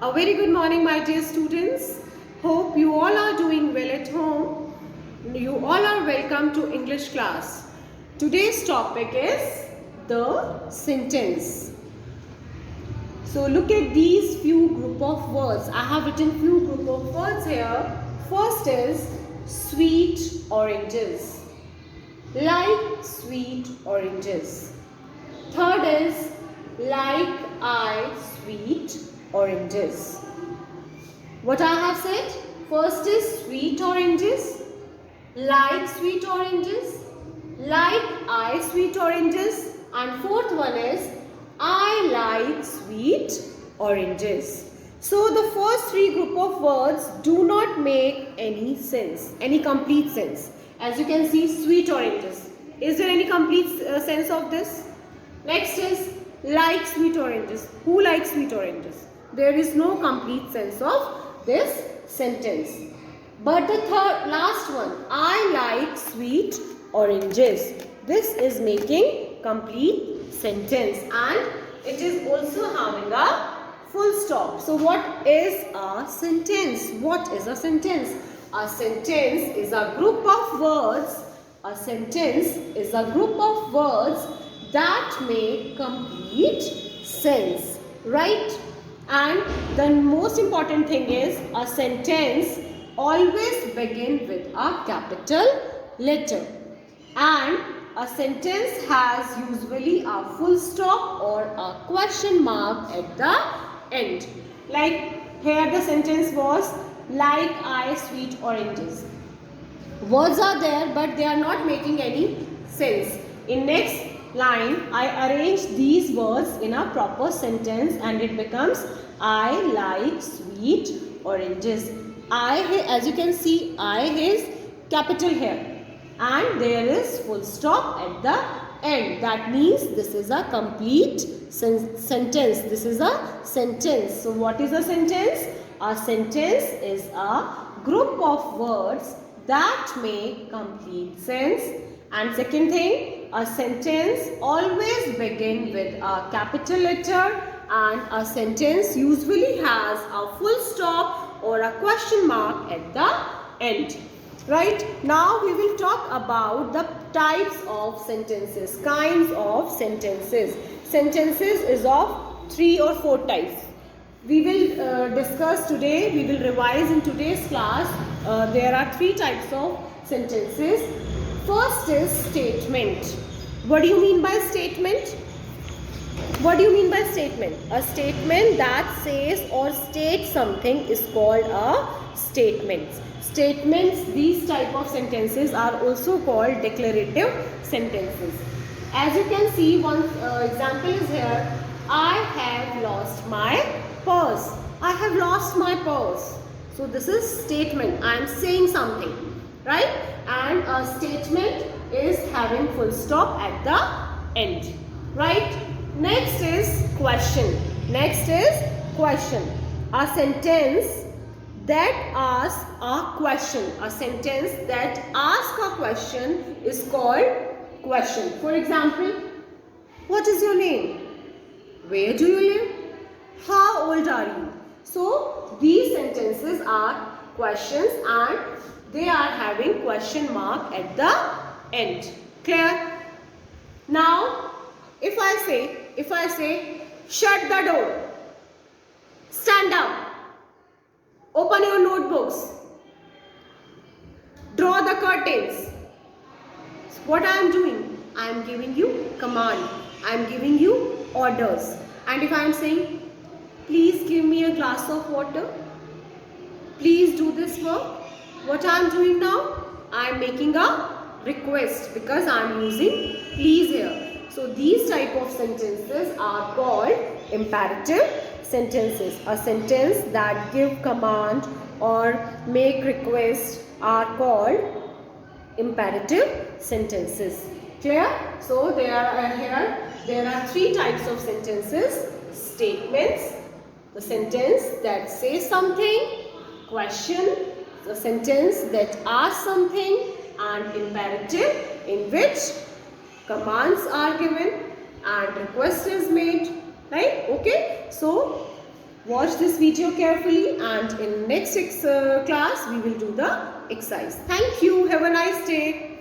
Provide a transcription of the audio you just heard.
A very good morning, my dear students. Hope you all are doing well at home. You all are welcome to English class. Today's topic is the sentence. So look at these few group of words. I have written few group of words here. First is sweet oranges. Like sweet oranges. Third is like I sweet oranges. What I have said? First is sweet oranges, like sweet oranges, like I sweet oranges, and fourth one is I like sweet oranges. So the first three group of words do not make any sense, any complete sense. As you can see, sweet oranges. Is there any complete sense of this? Next is like sweet oranges. Who likes sweet oranges? There is no complete sense of this sentence. But the last one, I like sweet oranges. This is making complete sentence and it is also having a full stop. So what is a sentence? What is a sentence? A sentence is a group of words. A sentence is a group of words that make complete sense, right? And the most important thing is a sentence always begin with a capital letter, and a sentence has usually a full stop or a question mark at the end. Like here the sentence was like I sweet oranges. Words are there but they are not making any sense. In next line, I arrange these words in a proper sentence and it becomes I like sweet oranges. I, as you can see, I is capital here and there is full stop at the end. That means this is a complete sentence. This is a sentence. So what is a sentence? A sentence is a group of words that make complete sense. And second thing, a sentence always begin with a capital letter and a sentence usually has a full stop or a question mark at the end. Right? Now we will talk about the types of sentences, kinds of sentences. Sentences is of 3 or 4 types. We will discuss today, we will revise in today's class. There are 3 types of sentences. First is statement. What do you mean by statement? What do you mean by statement? A statement that says or states something is called a statement. Statements, these type of sentences are also called declarative sentences. As you can see, one example is here. I have lost my purse. I have lost my purse. So this is statement. I am saying something, right? And a statement is having full stop at the end, right? Next is question. Next is question. A sentence that asks a question. A sentence that asks a question is called question. For example, what is your name? Where do you live? How old are you? So these sentences are questions and they are having question mark at the end. Clear? Now, if I say, shut the door, stand up, open your notebooks, draw the curtains. What I am doing? I am giving you command. I am giving you orders. And if I am saying, please give me a glass of water, please do this work. What I am doing now? I am making a request because I am using please here. So these type of sentences are called imperative sentences. A sentence that give command or make request are called imperative sentences. Clear? So there are 3 types of sentences. Statements, the sentence that says something, question, the sentence that asks something, and imperative in which commands are given and request is made, right? Okay, so Watch this video carefully, and in next class we will do the exercise. Thank you. Have a nice day.